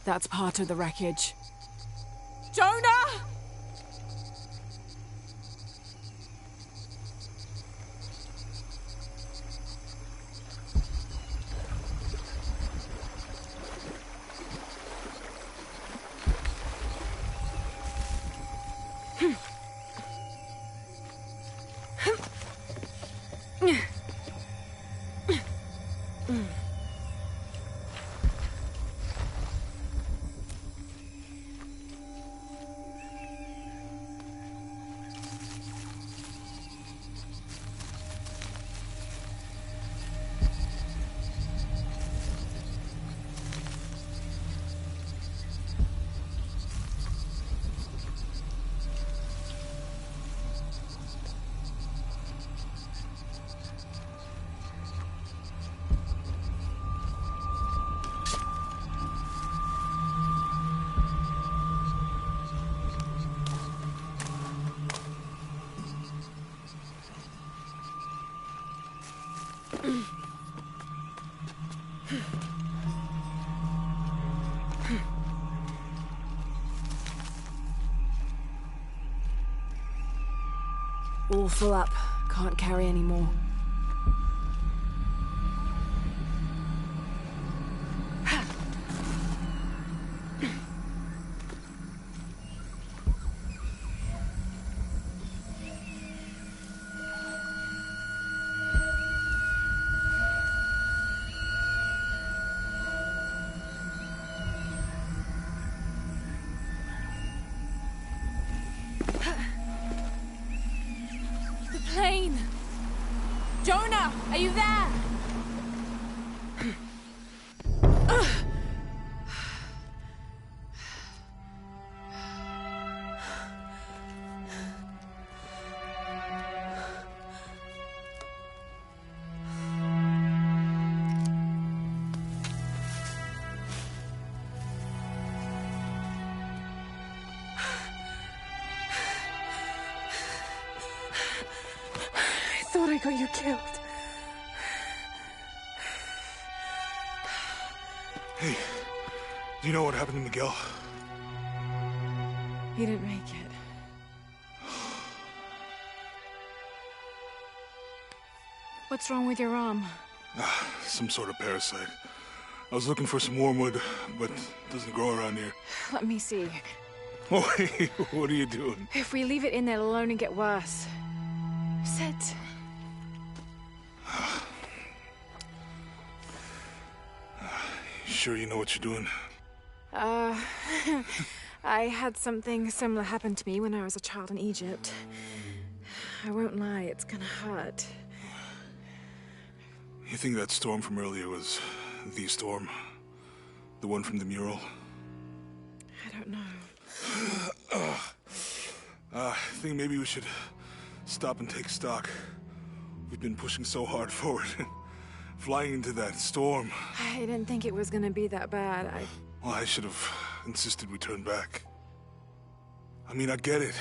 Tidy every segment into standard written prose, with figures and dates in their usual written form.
That's part of the wreckage. Jonah! All full up. Can't carry any more. Plane! Jonah, are you there? I thought I got you killed. Hey, do you know what happened to Miguel? He didn't make it. What's wrong with your arm? Some sort of parasite. I was looking for some wormwood, but it doesn't grow around here. Let me see. Oh, hey, what are you doing? If we leave it in there, it'll only get worse. Sit. Sure you know what you're doing? I had something similar happen to me when I was a child in Egypt. I won't lie, it's gonna hurt. You think that storm from earlier was the storm? The one from the mural? I don't know. I think maybe we should stop and take stock. We've been pushing so hard forward. Flying into that storm. I didn't think it was gonna be that bad. Well, I should have insisted we turn back. I mean, I get it.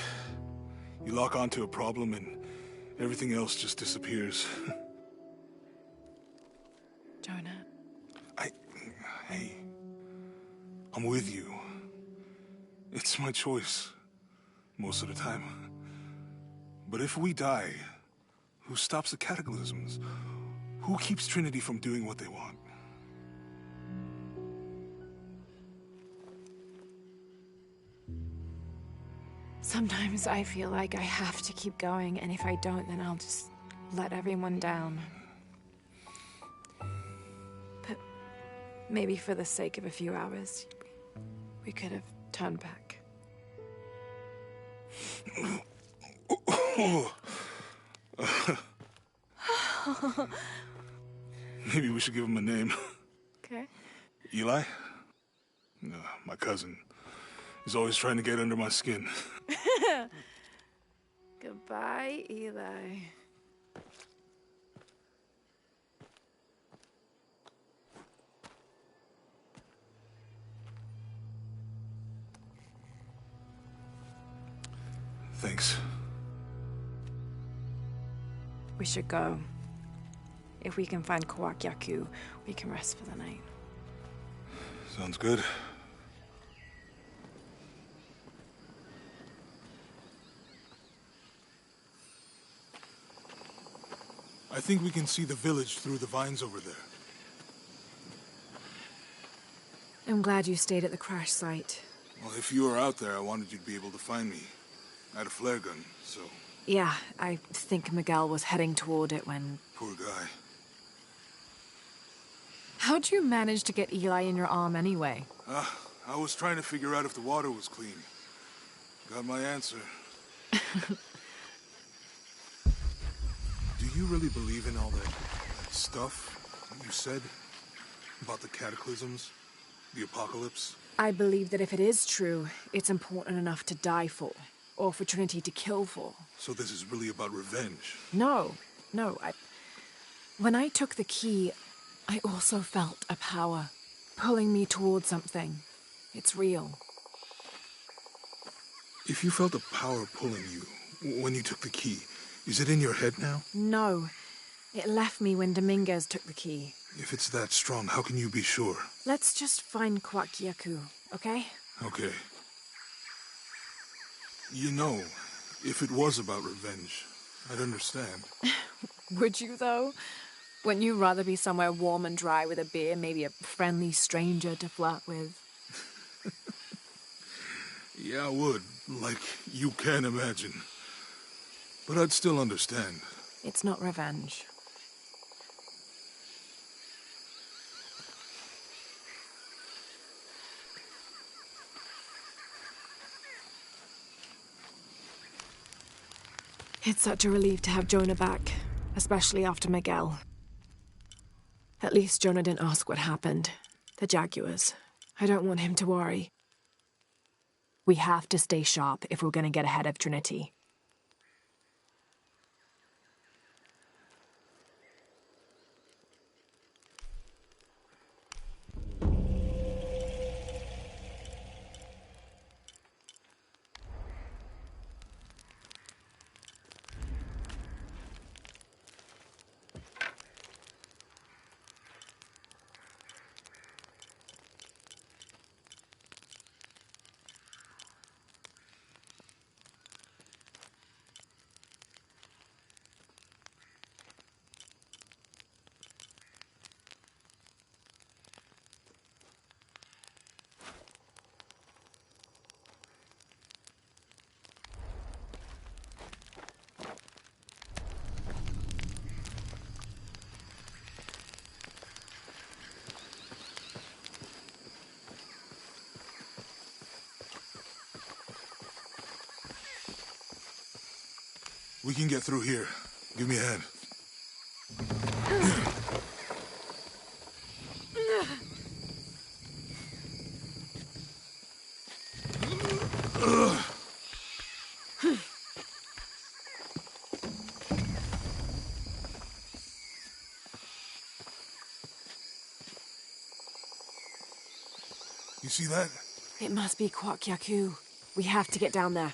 You lock onto a problem and everything else just disappears. Jonah. Hey, I'm with you. It's my choice, most of the time. But if we die, who stops the cataclysms? Who keeps Trinity from doing what they want? Sometimes I feel like I have to keep going, and if I don't, then I'll just let everyone down. But maybe for the sake of a few hours, we could have turned back. Maybe we should give him a name. Okay. Eli? My cousin. He's always trying to get under my skin. Goodbye, Eli. Thanks. We should go. If we can find Kawak Yaku, we can rest for the night. Sounds good. I think we can see the village through the vines over there. I'm glad you stayed at the crash site. Well, if you were out there, I wanted you to be able to find me. I had a flare gun, so... Yeah, I think Miguel was heading toward it when... Poor guy. How'd you manage to get Eli in your arm anyway? I was trying to figure out if the water was clean. Got my answer. Do you really believe in all that stuff you said? About the cataclysms? The apocalypse? I believe that if it is true, it's important enough to die for. Or for Trinity to kill for. So this is really about revenge? No. When I took the key, I also felt a power pulling me towards something. It's real. If you felt a power pulling you when you took the key, is it in your head now? No. It left me when Dominguez took the key. If it's that strong, how can you be sure? Let's just find Kwakyaku, okay? Okay. You know, if it was about revenge, I'd understand. Would you, though? Wouldn't you rather be somewhere warm and dry with a beer, maybe a friendly stranger to flirt with? Yeah, I would. Like you can imagine. But I'd still understand. It's not revenge. It's such a relief to have Jonah back, especially after Miguel. At least Jonah didn't ask what happened. The Jaguars. I don't want him to worry. We have to stay sharp if we're going to get ahead of Trinity. We can get through here. Give me a hand. You see that? It must be Kwakyaku. We have to get down there.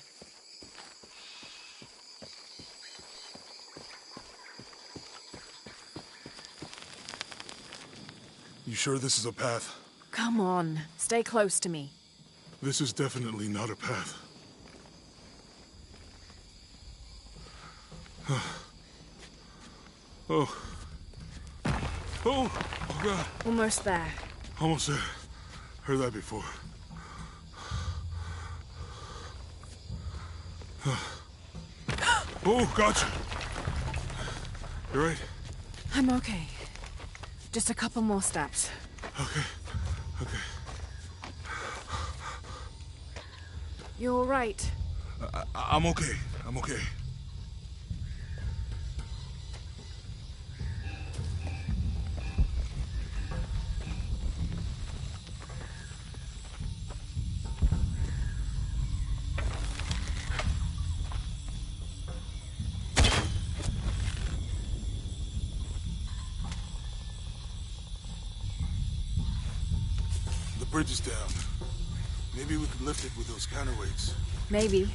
You sure this is a path? Come on, stay close to me. This is definitely not a path. Oh. Oh God. Almost there. Almost there. Heard that before. Oh, gotcha. You right? I'm okay. Just a couple more steps. Okay. You all right? I'm okay. The bridge is down. Maybe we could lift it with those counterweights. Maybe.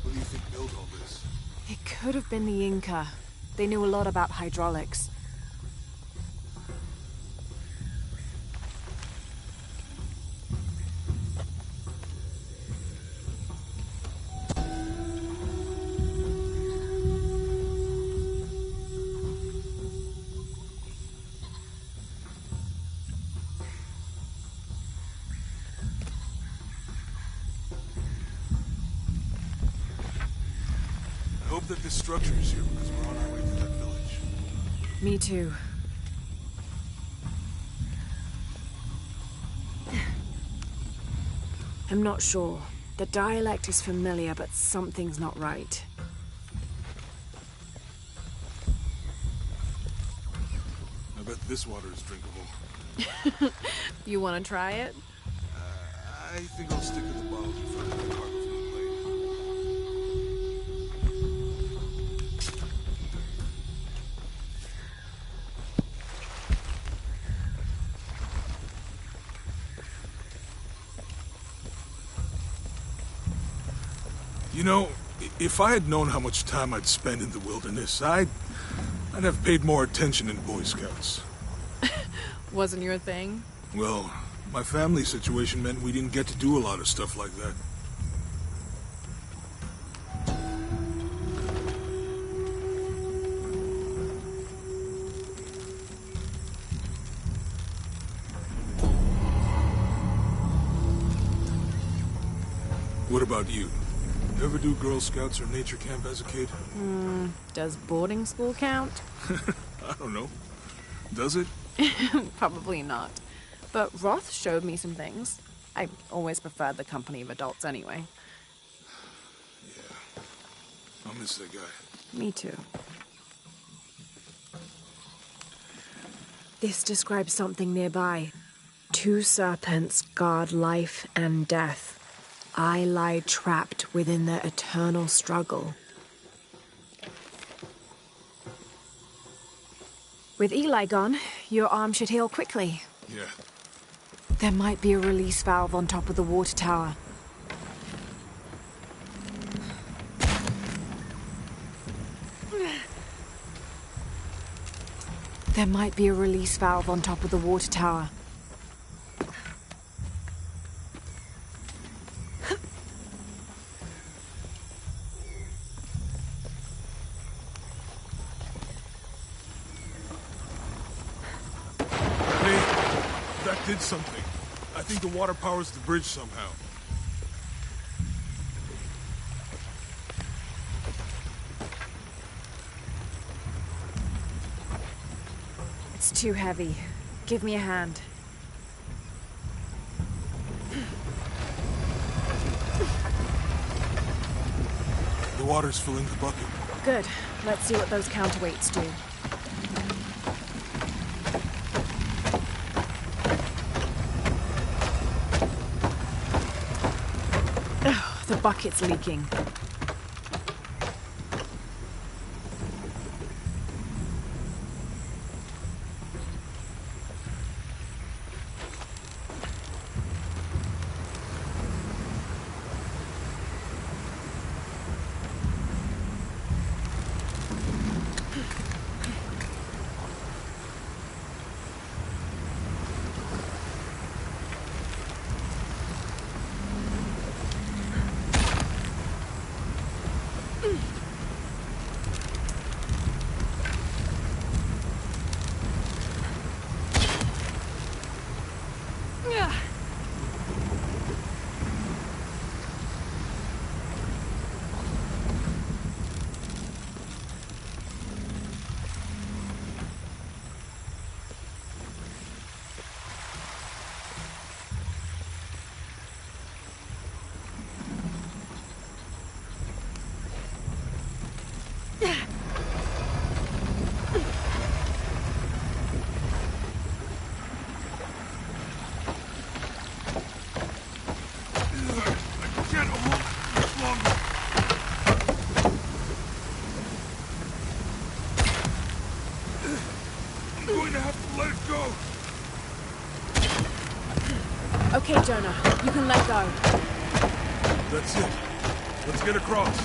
What do you think built all this? It could have been the Inca. They knew a lot about hydraulics. hope that this structure is here because we're on our way to that village. Me too. I'm not sure. The dialect is familiar, but something's not right. I bet this water is drinkable. You want to try it? I think I'll stick with the bottles in front of the cargo from the plane. You know, if I had known how much time I'd spend in the wilderness, I'd have paid more attention in Boy Scouts. Wasn't your thing? Well, my family situation meant we didn't get to do a lot of stuff like that. What about you? Ever do Girl Scouts or nature camp as a kid? Does boarding school count? I don't know. Does it? Probably not. But Roth showed me some things. I always preferred the company of adults anyway. Yeah. I'll miss that guy. Me too. This describes something nearby. 2 serpents guard life and death. I lie trapped within their eternal struggle. With Eli gone, your arm should heal quickly. Yeah. There might be a release valve on top of the water tower. There might be a release valve on top of the water tower. Did something. I think the water powers the bridge somehow. It's too heavy. Give me a hand. The water's filling the bucket. Good. Let's see what those counterweights do. The bucket's leaking. Okay, Jonah. You can let go. That's it. Let's get across.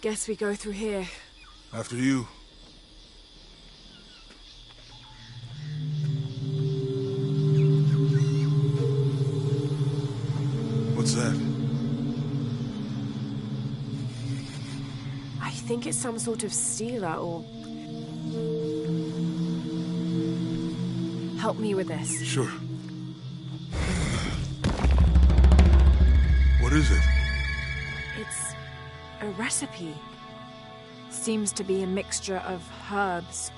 Guess we go through here. After you. What's that? I think it's some sort of stealer or... Help me with this. Sure. What is it? It's a recipe. Seems to be a mixture of herbs.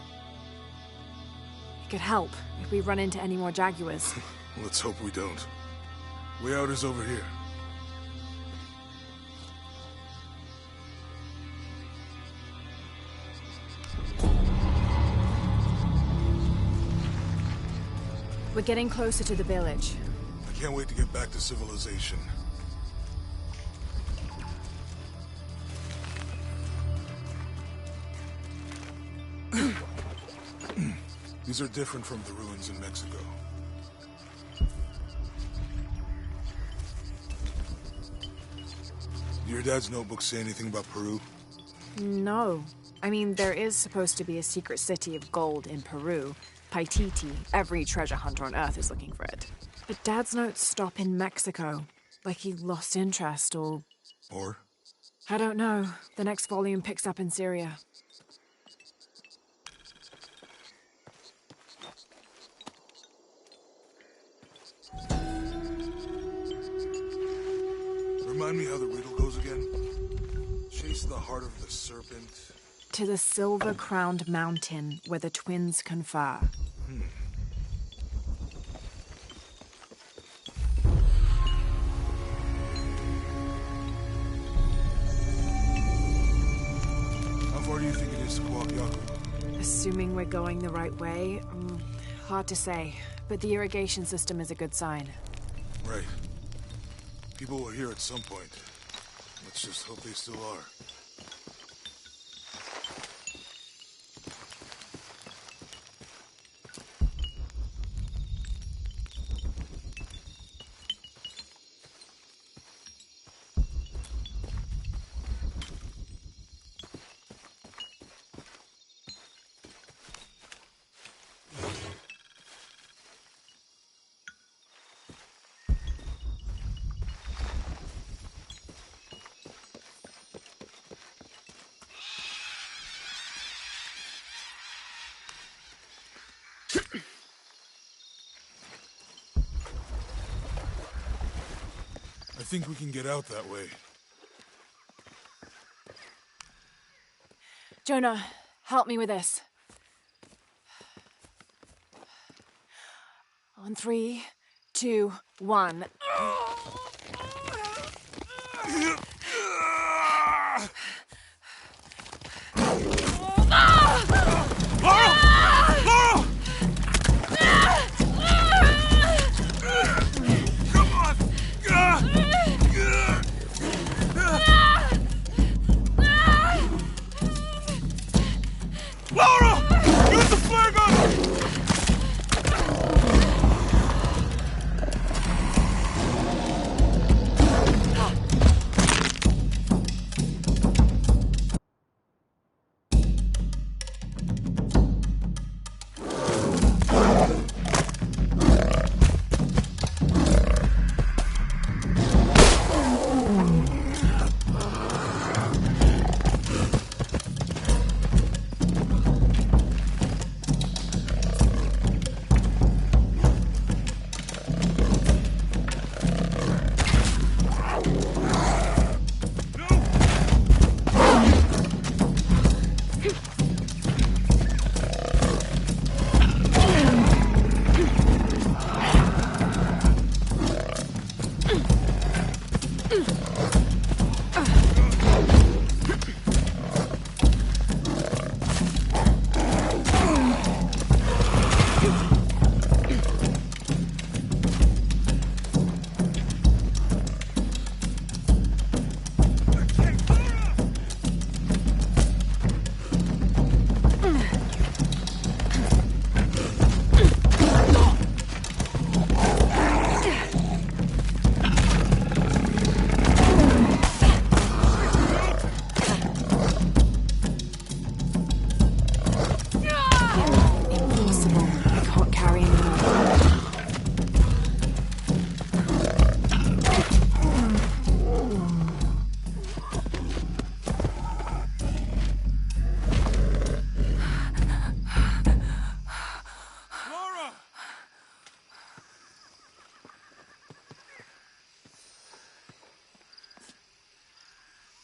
It could help if we run into any more jaguars. Let's hope we don't. Way out is over here. We're getting closer to the village. I can't wait to get back to civilization. These are different from the ruins in Mexico. Do your dad's notebook say anything about Peru? No. I mean, there is supposed to be a secret city of gold in Peru. Paititi. Every treasure hunter on Earth is looking for it. But Dad's notes stop in Mexico. Like he lost interest or... Or? I don't know. The next volume picks up in Syria. Remind me how the riddle goes again? Chase the heart of the serpent. To the silver-crowned mountain where the twins confer. How far do you think it is to Coahuila? Assuming we're going the right way, hard to say. But the irrigation system is a good sign. Right. People were here at some point. Let's just hope they still are. I think we can get out that way. Jonah, help me with this. On 3, 2, 1.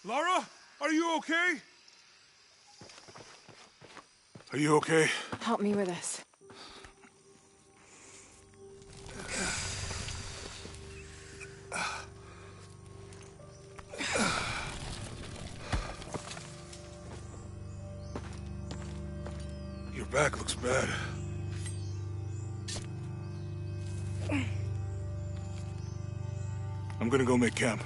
Lara, are you okay? Are you okay? Help me with this. Your back looks bad. I'm gonna go make camp.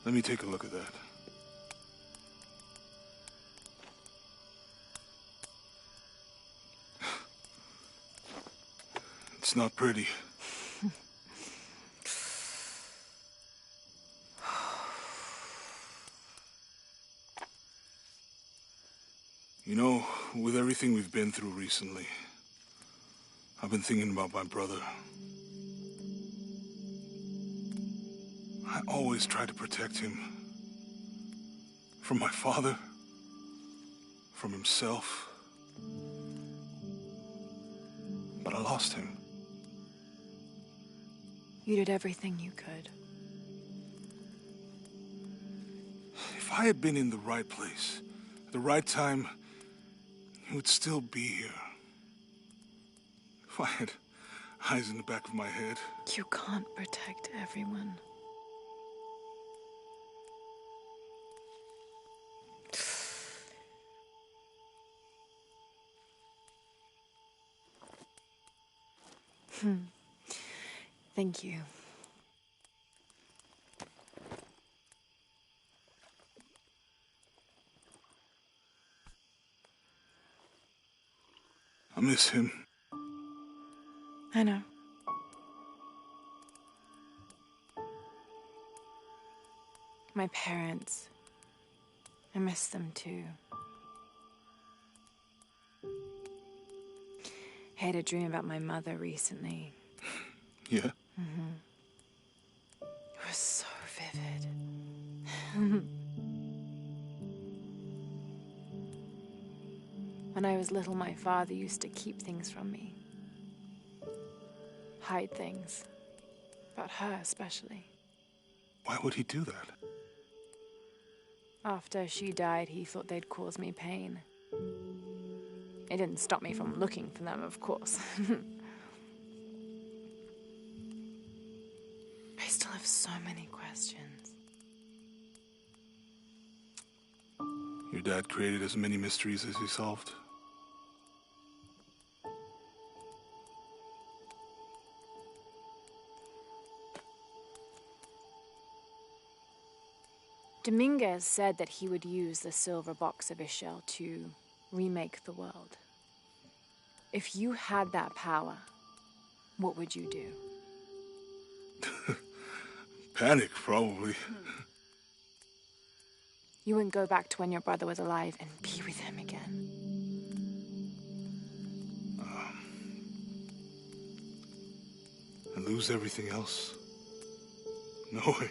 Let me take a look at that. It's not pretty. You know, with everything we've been through recently, I've been thinking about my brother. I always tried to protect him. From my father. From himself. But I lost him. You did everything you could. If I had been in the right place, at the right time, he would still be here. If I had eyes in the back of my head. You can't protect everyone. Thank you. I miss him. I know. My parents. I miss them too. I had a dream about my mother recently. Yeah? It was so vivid. When I was little, my father used to keep things from me. Hide things. About her, especially. Why would he do that? After she died, he thought they'd cause me pain. It didn't stop me from looking for them, of course. I still have so many questions. Your dad created as many mysteries as he solved. Dominguez said that he would use the silver box of Ixchel to remake the world. If you had that power, what would you do? Panic, probably. You wouldn't go back to when your brother was alive and be with him again. And lose everything else? No way.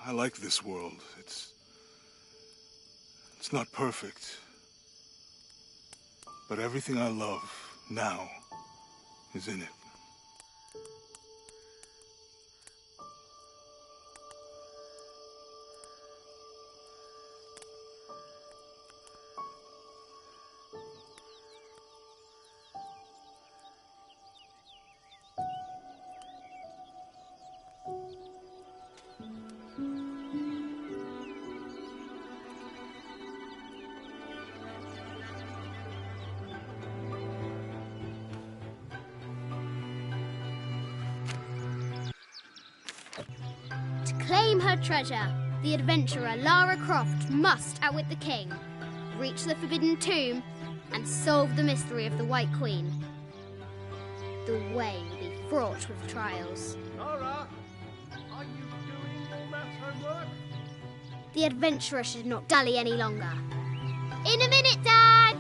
I like this world. It's not perfect. But everything I love now is in it. Claim her treasure. The adventurer Lara Croft must outwit the king, reach the Forbidden Tomb, and solve the mystery of the White Queen. The way will be fraught with trials. Lara, are you doing The adventurer should not dally any longer. In a minute, Dad!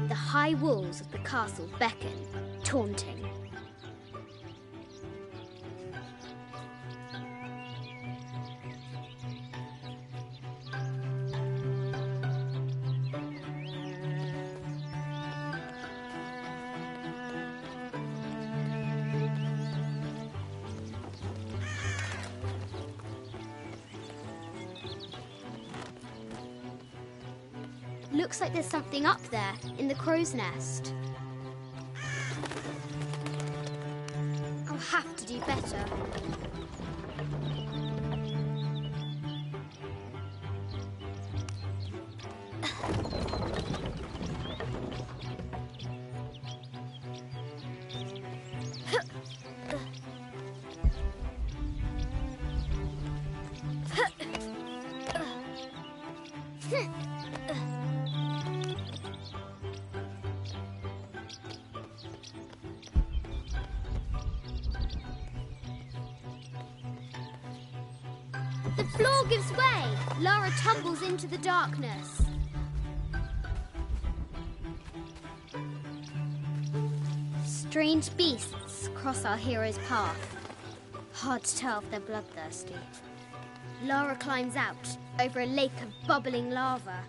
The high walls of the castle beckon, taunting. Looks like there's something up there in the crow's nest. I'll have to do better. The floor gives way. Lara tumbles into the darkness. Strange beasts cross our hero's path. Hard to tell if they're bloodthirsty. Lara climbs out over a lake of bubbling lava.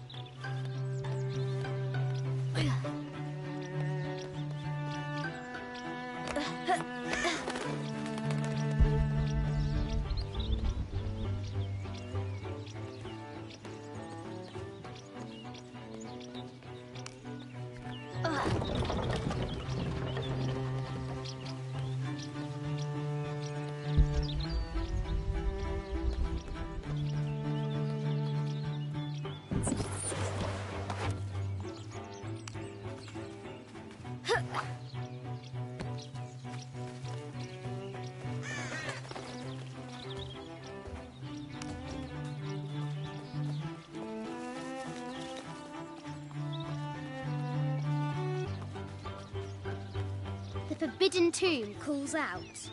The forbidden tomb calls out.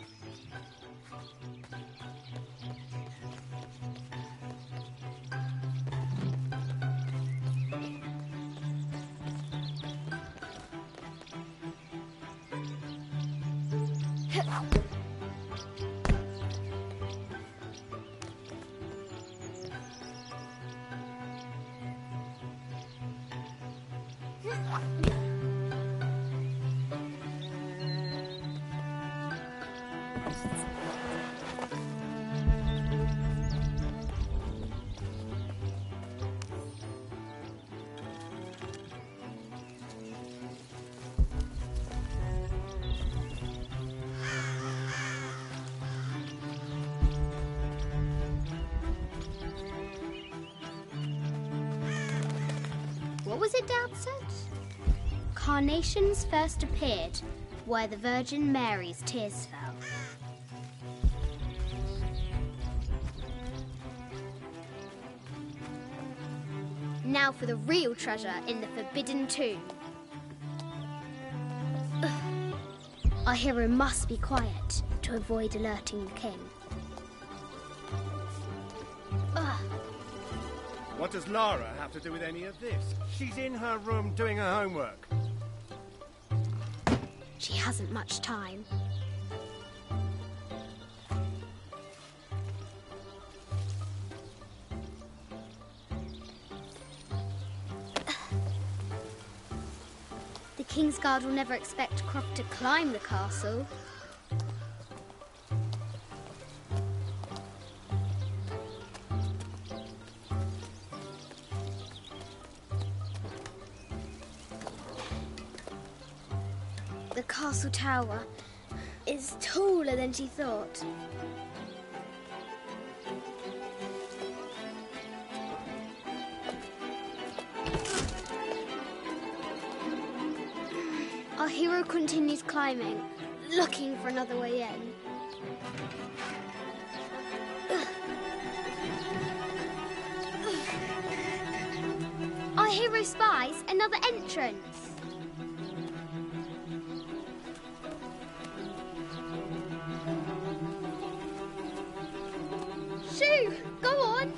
What was it Dad said? Carnations first appeared where the Virgin Mary's tears fell. Now for the real treasure in the forbidden tomb. Our hero must be quiet to avoid alerting the king. What does Lara have to do with any of this? She's in her room doing her homework. She hasn't much time. The Kingsguard will never expect Croft to climb the castle. The castle tower is taller than she thought. Our hero continues climbing, looking for another way in. Our hero spies another entrance. too! Go on!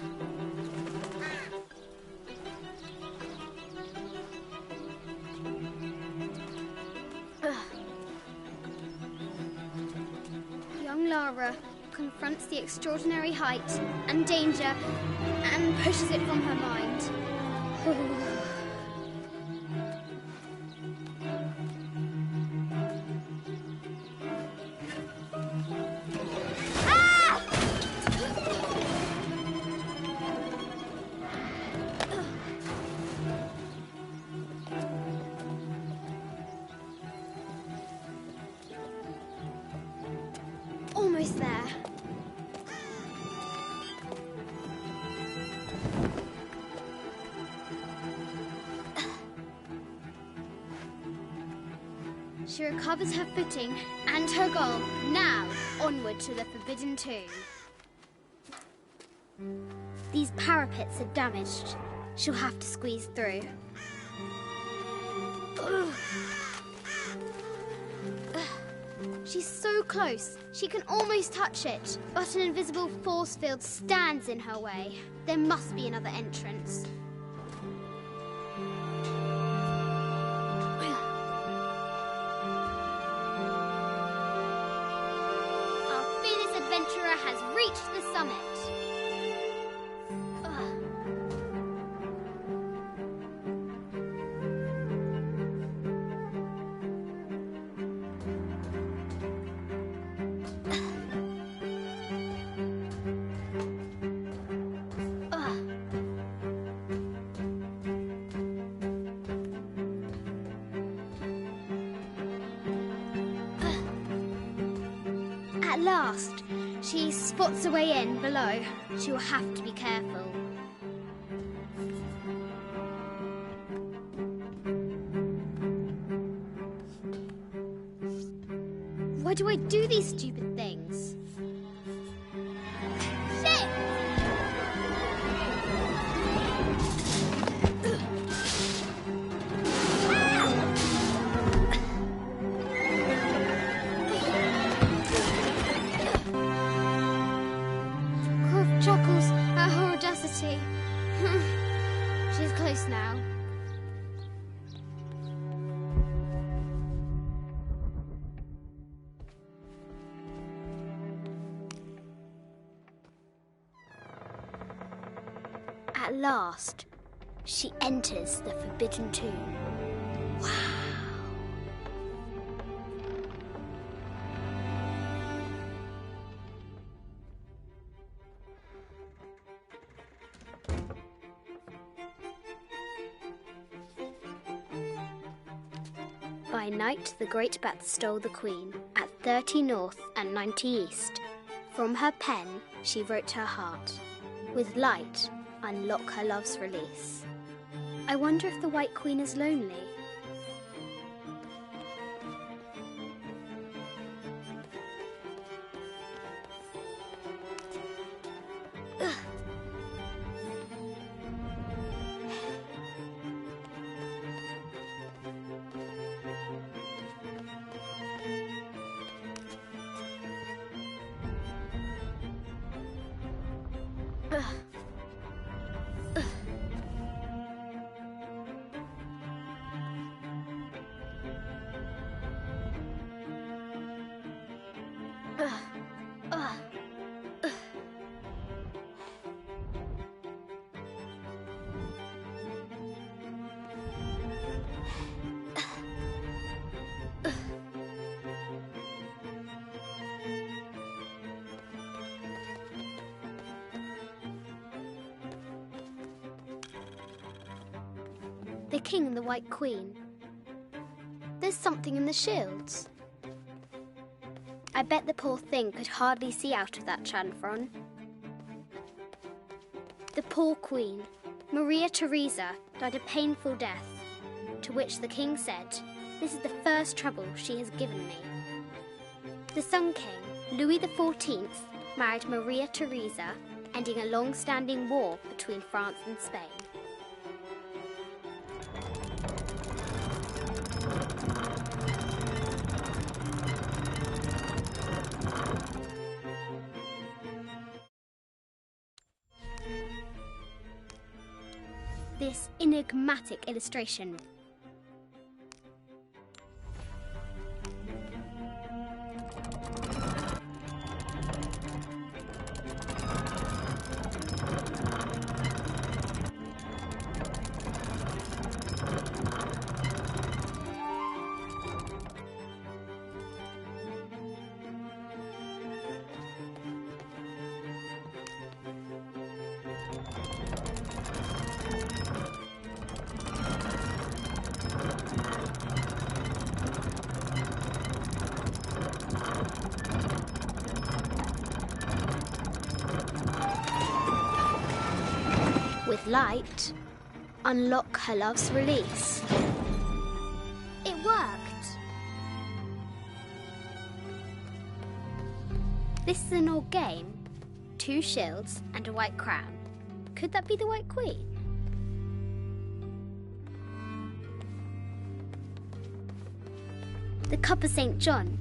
Young Lara confronts the extraordinary height and danger and pushes it from her mind. Almost there. She recovers her footing and her goal. Now, onward to the Forbidden Tomb. These parapets are damaged. She'll have to squeeze through. Ugh. She's so close, she can almost touch it, but an invisible force field stands in her way. There must be another entrance. Our fearless adventurer has reached the summit. At last, she spots a way in below. She will have to be careful. Why do I do these stupid things? Shit! Croft chuckles at her audacity. She's close now. At last, she enters the Forbidden Tomb. Wow! By night, the great bat stole the queen at 30 north and 90 east. From her pen, she wrote her heart. With light, unlock her love's release. I wonder if the White Queen is lonely. The king and the White Queen. There's something in the shields. I bet the poor thing could hardly see out of that chanfron. The poor queen, Maria Theresa, died a painful death, to which the king said, "This is the first trouble she has given me." The Sun King, Louis XIV, married Maria Theresa, ending a long-standing war between France and Spain. this enigmatic illustration. With light, unlock her love's release. It worked! This is an old game. 2 shields and a white crown. Could that be the White Queen? The Cup of St. John.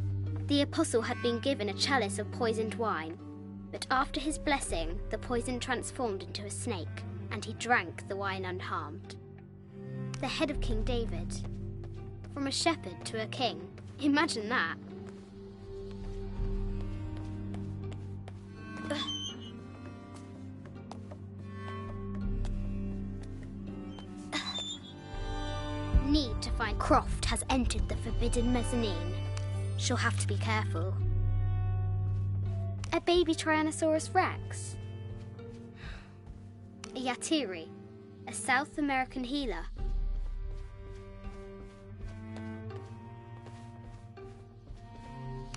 The apostle had been given a chalice of poisoned wine, but after his blessing, the poison transformed into a snake, and he drank the wine unharmed. The head of King David. From a shepherd to a king. Imagine that. Need to find Croft has entered the forbidden mezzanine. She'll have to be careful. A baby Tyrannosaurus Rex. A Yatiri, a South American healer.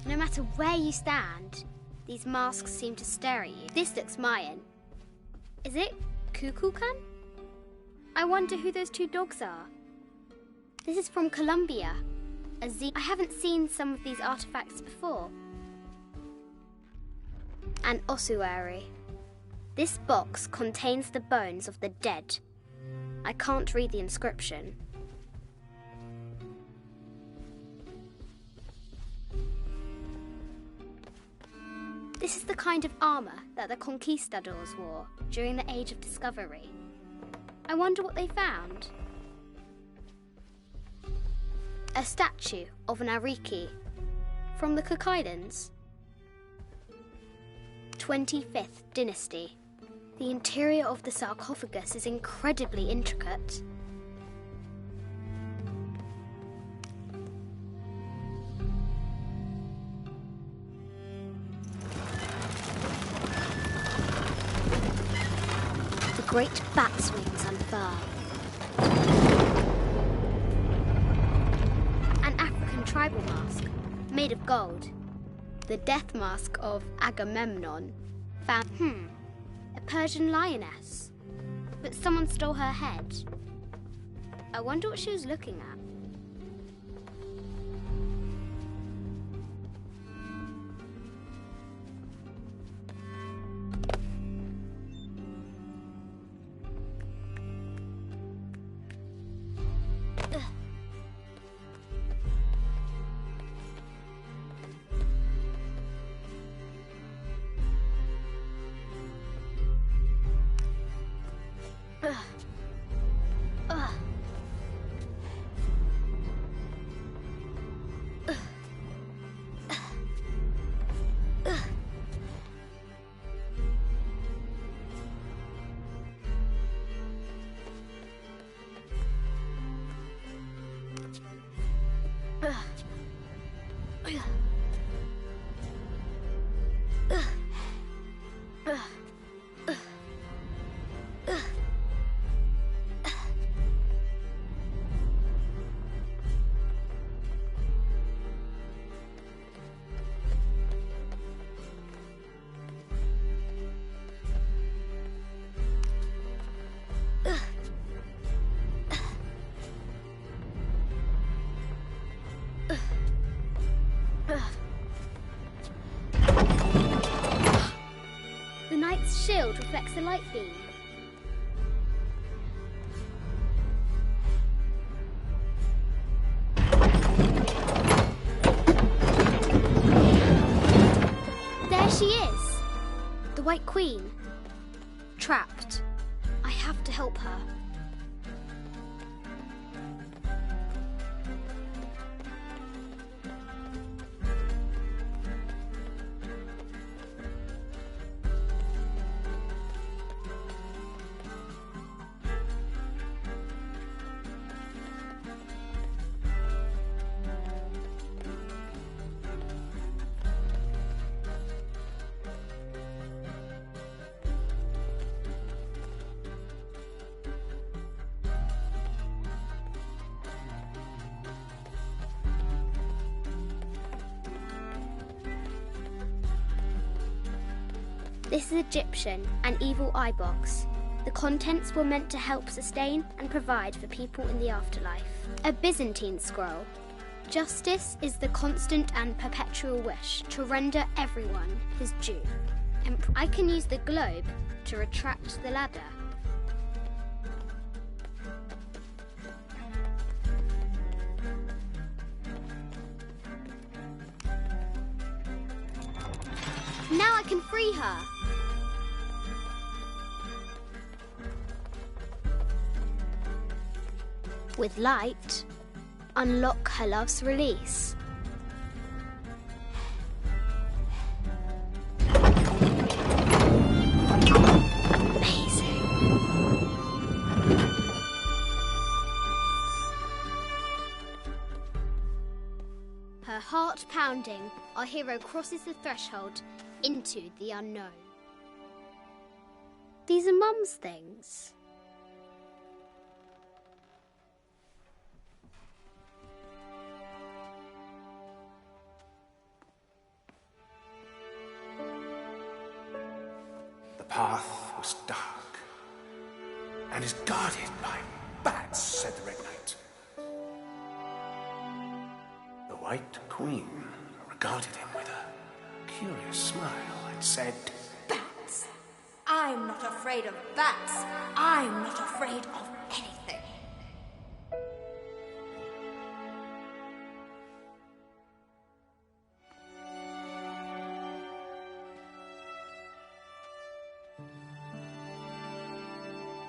No matter where you stand, these masks seem to stare at you. This looks Mayan. Is it Kukulkan? I wonder who those 2 dogs are. This is from Colombia. I haven't seen some of these artifacts before. An ossuary. This box contains the bones of the dead. I can't read the inscription. This is the kind of armour that the conquistadors wore during the Age of Discovery. I wonder what they found. A statue of an Ariki from the Cook Islands. 25th Dynasty. The interior of the sarcophagus is incredibly intricate. The great bat's wings unfurl. An African tribal mask made of gold. The death mask of Agamemnon. Found, a Persian lioness. But someone stole her head. I wonder what she was looking at. The knight's shield reflects the light beam. There she is! The White Queen. Trapped. I have to help her. This is Egyptian, an evil eye box. The contents were meant to help sustain and provide for people in the afterlife. A Byzantine scroll. Justice is the constant and perpetual wish to render everyone his due. I can use the globe to retract the ladder. Now I can free her. With light, unlock her love's release. Amazing. Her heart pounding, our hero crosses the threshold into the unknown. These are Mum's things. The path was dark and is guarded by bats, said the Red Knight. The White Queen regarded him with a curious smile and said, Bats! I'm not afraid of bats. I'm not afraid of anything.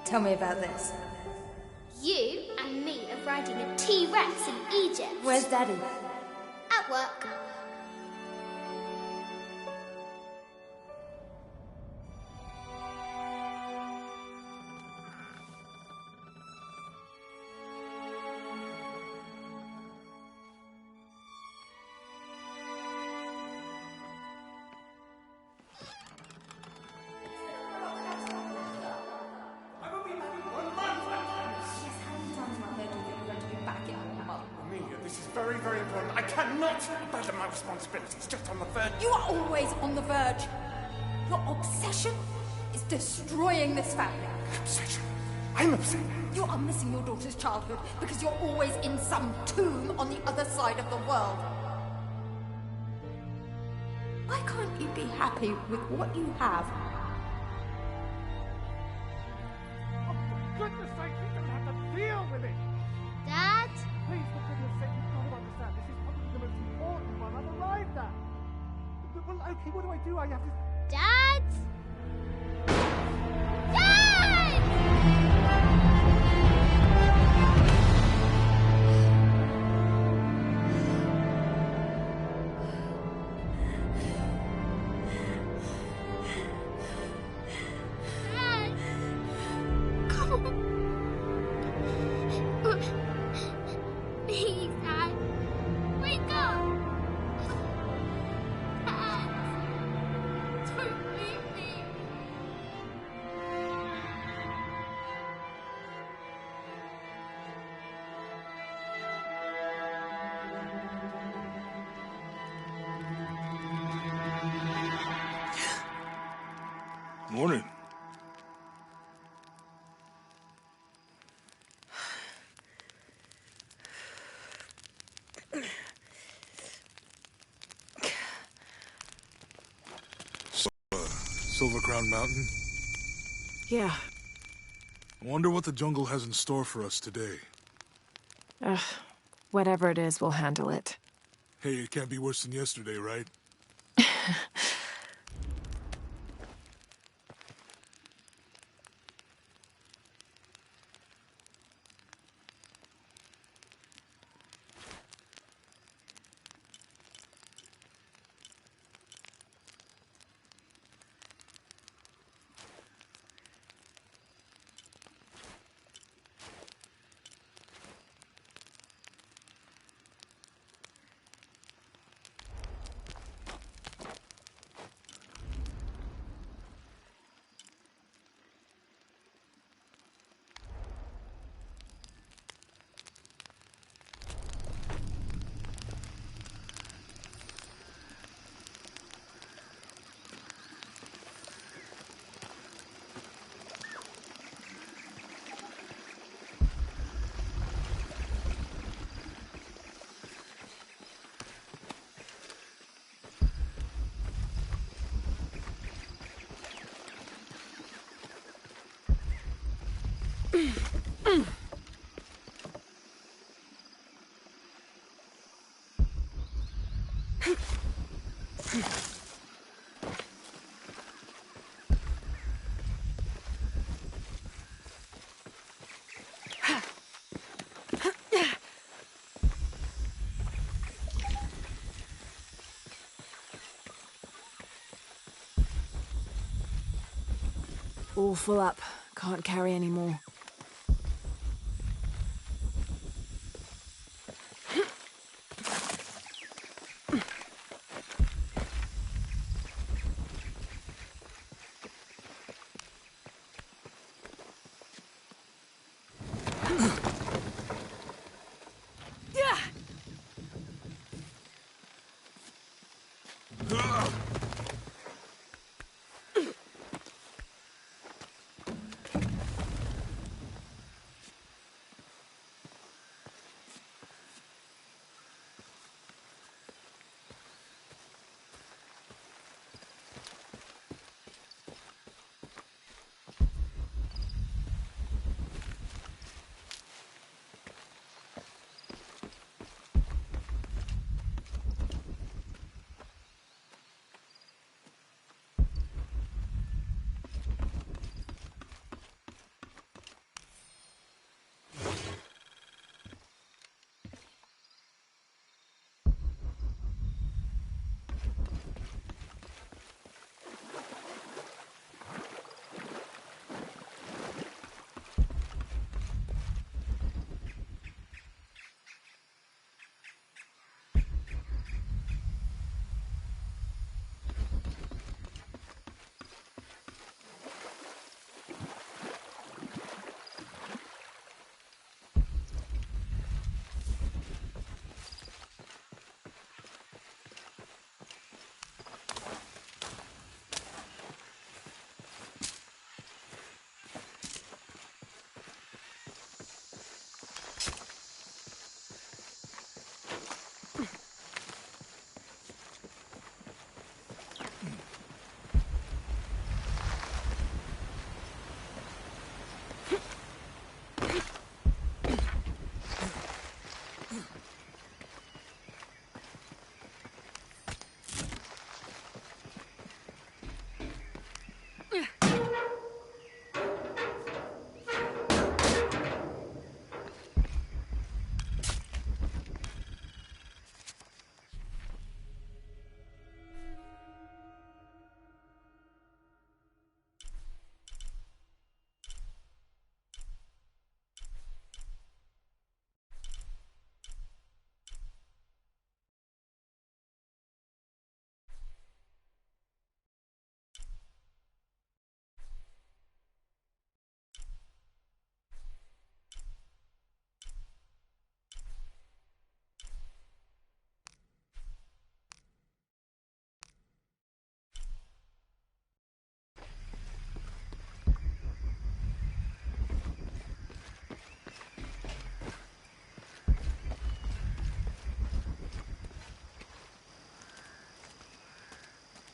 Tell me about this. You and me are riding a T-Rex in Egypt. Where's Daddy? At work. Very, very important. I cannot abandon my responsibilities just on the verge. You are always on the verge. Your obsession is destroying this family. Obsession? I'm upset. You are missing your daughter's childhood because you're always in some tomb on the other side of the world. Why can't you be happy with what you have? Oh, for goodness sake, you don't have to deal with it. Dad? Please, for goodness sake, you've got to understand. This is probably the most important one I've arrived at. Well, okay, what do? I have to... Dad? Dad! Dad! Come on. Please, Dad. Wake up. Dad. Don't leave me. Morning. Silver Crown Mountain? Yeah. I wonder what the jungle has in store for us today. Whatever it is, we'll handle it. Hey, it can't be worse than yesterday, right? All full up. Can't carry any more.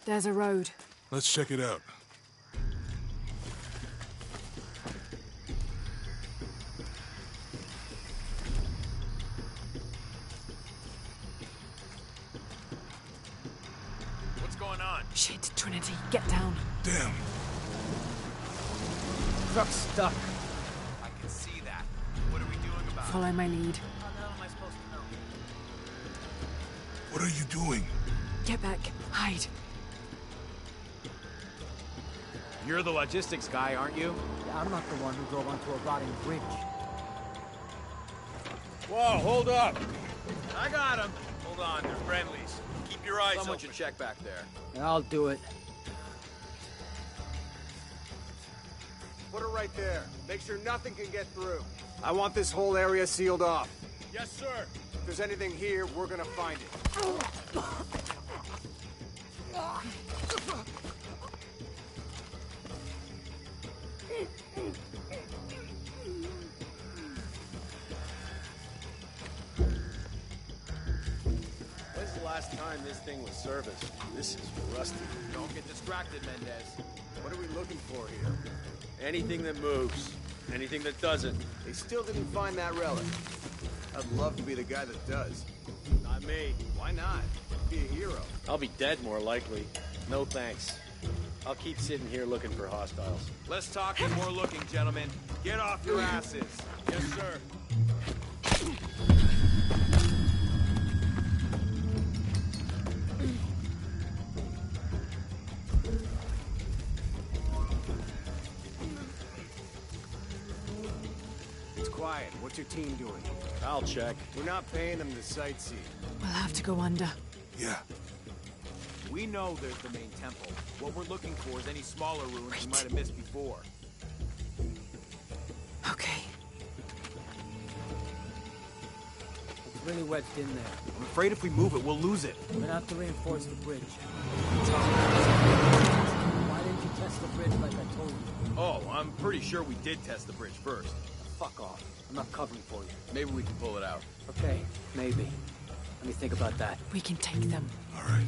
There's a road. Let's check it out. What's going on? Shit, Trinity, get down. Damn. Truck's stuck. I can see that. What are we doing about it? Follow my lead. How the hell am I supposed to know? What are you doing? Get back. Hide. You're the logistics guy, aren't you? Yeah, I'm not the one who drove onto a rotting bridge. Whoa, hold up! I got him. Hold on, they're friendlies. Keep your eyes Someone open. should check back there. And I'll do it. Put it right there. Make sure nothing can get through. I want this whole area sealed off. Yes, sir. If there's anything here, we're gonna find it. When's the last time this thing was serviced? This is rusty. Don't get distracted, Mendez. What are we looking for here? Anything that moves. Anything that doesn't. They still didn't find that relic. I'd love to be the guy that does. Not me. Why not? Be a hero. I'll be dead more likely. No thanks. I'll keep sitting here looking for hostiles. Less talking, more looking, gentlemen. Get off your asses. Yes, sir. What's your team doing? I'll check. We're not paying them to sightsee. We'll have to go under. Yeah. We know there's the main temple. What we're looking for is any smaller ruins we might have missed before. Okay. It's really wedged in there. I'm afraid if we move it, we'll lose it. We're gonna have to reinforce the bridge. Why didn't you test the bridge like I told you? Oh, I'm pretty sure we did test the bridge first. Fuck off. I'm not covering for you. Maybe we can pull it out. Okay, maybe. Let me think about that. We can take them. All right.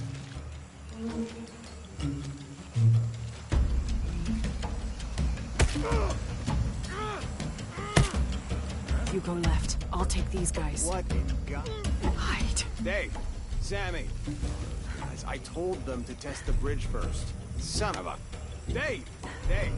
You go left. I'll take these guys. What in God? Hide. Dave, Sammy. Guys, I told them to test the bridge first. Son of a... Dave! Dave!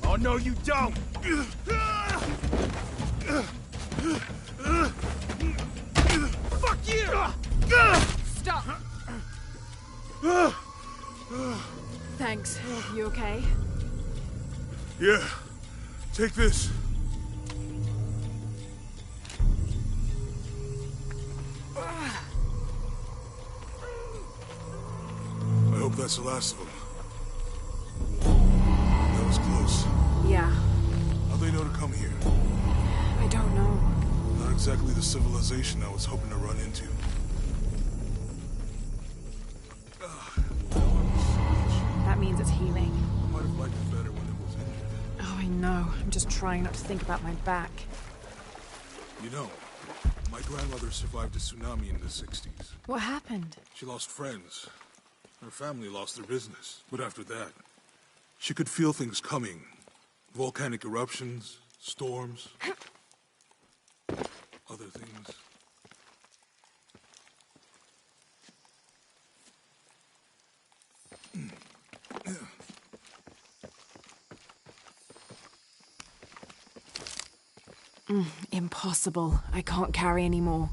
Oh, no, you don't! Fuck you! Stop! Thanks. You okay? Yeah. Take this. I hope that's the last of them. That was close. Yeah. How'd they know to come here? I don't know. Not exactly the civilization I was hoping to run into. That means it's healing. I might have liked it better when it was injured. Oh, I know. I'm just trying not to think about my back. You know, my grandmother survived a tsunami in the 60s. What happened? She lost friends. Her family lost their business. But after that, she could feel things coming. Volcanic eruptions, storms, other things. Impossible. I can't carry anymore.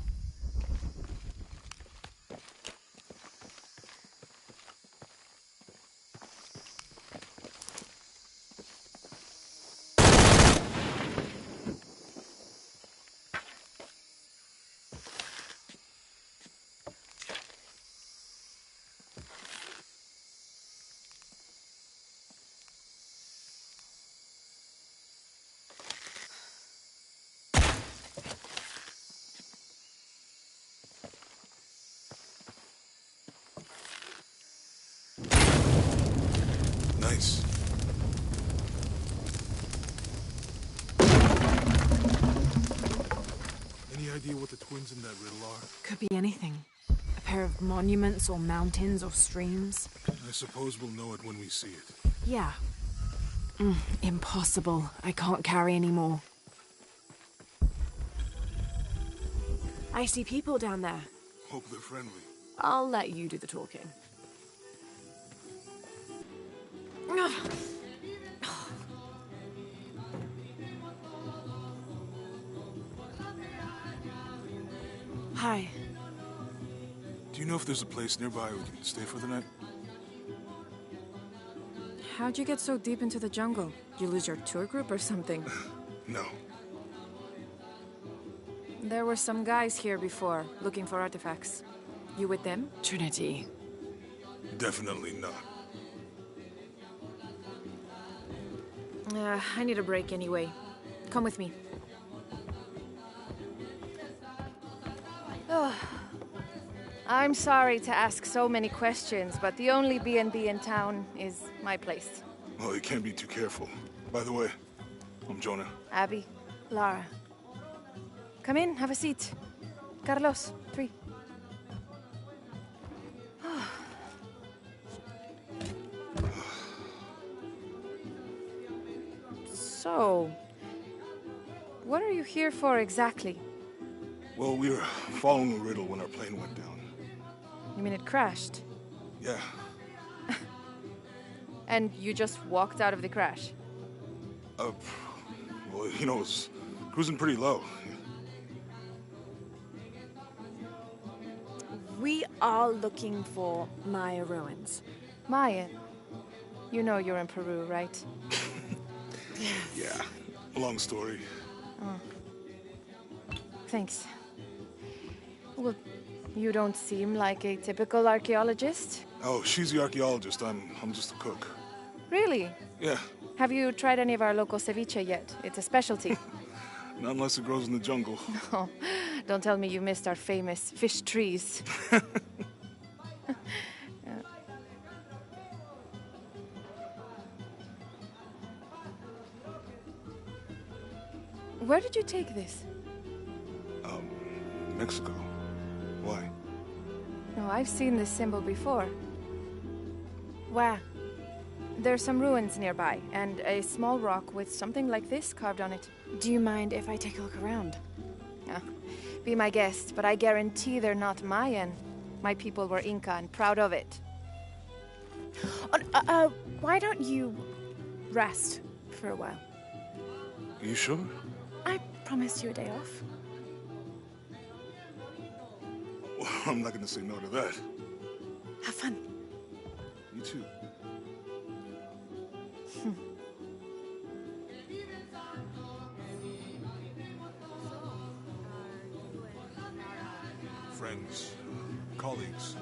Nice. Any idea what the twins in that riddle are? Could be anything. A pair of monuments or mountains or streams. I suppose we'll know it when we see it. Yeah. Impossible. I can't carry anymore. I see people down there. Hope they're friendly. I'll let you do the talking. Hi. Do you know if there's a place nearby we can stay for the night? How'd you get so deep into the jungle? You lose your tour group or something? No. There were some guys here before, looking for artifacts. You with them? Trinity. Definitely not. I need a break anyway. Come with me. I'm sorry to ask so many questions, but the only B&B in town is my place. Well, you can't be too careful. By the way, I'm Jonah. Abby. Lara. Come in, have a seat. Carlos, 3. So, what are you here for exactly? Well, we were following a riddle when our plane went down. You mean it crashed? Yeah. And you just walked out of the crash? Well, you know, it was cruising pretty low. We are looking for Maya ruins. Maya? You know you're in Peru, right? Yeah. Long story. Thanks. Well, you don't seem like a typical archaeologist. Oh, she's the archaeologist. I'm just a cook. Really? Yeah. Have you tried any of our local ceviche yet? It's a specialty. Not unless it grows in the jungle. Oh, don't tell me you missed our famous fish trees. Where did you take this? Mexico. Why? No, I've seen this symbol before. Where? There's some ruins nearby, and a small rock with something like this carved on it. Do you mind if I take a look around? Be my guest, but I guarantee they're not Mayan. My people were Inca and proud of it. Why don't you rest for a while? Are you sure? I promised you a day off. Well, I'm not gonna say no to that. Have fun. You too. Friends, colleagues,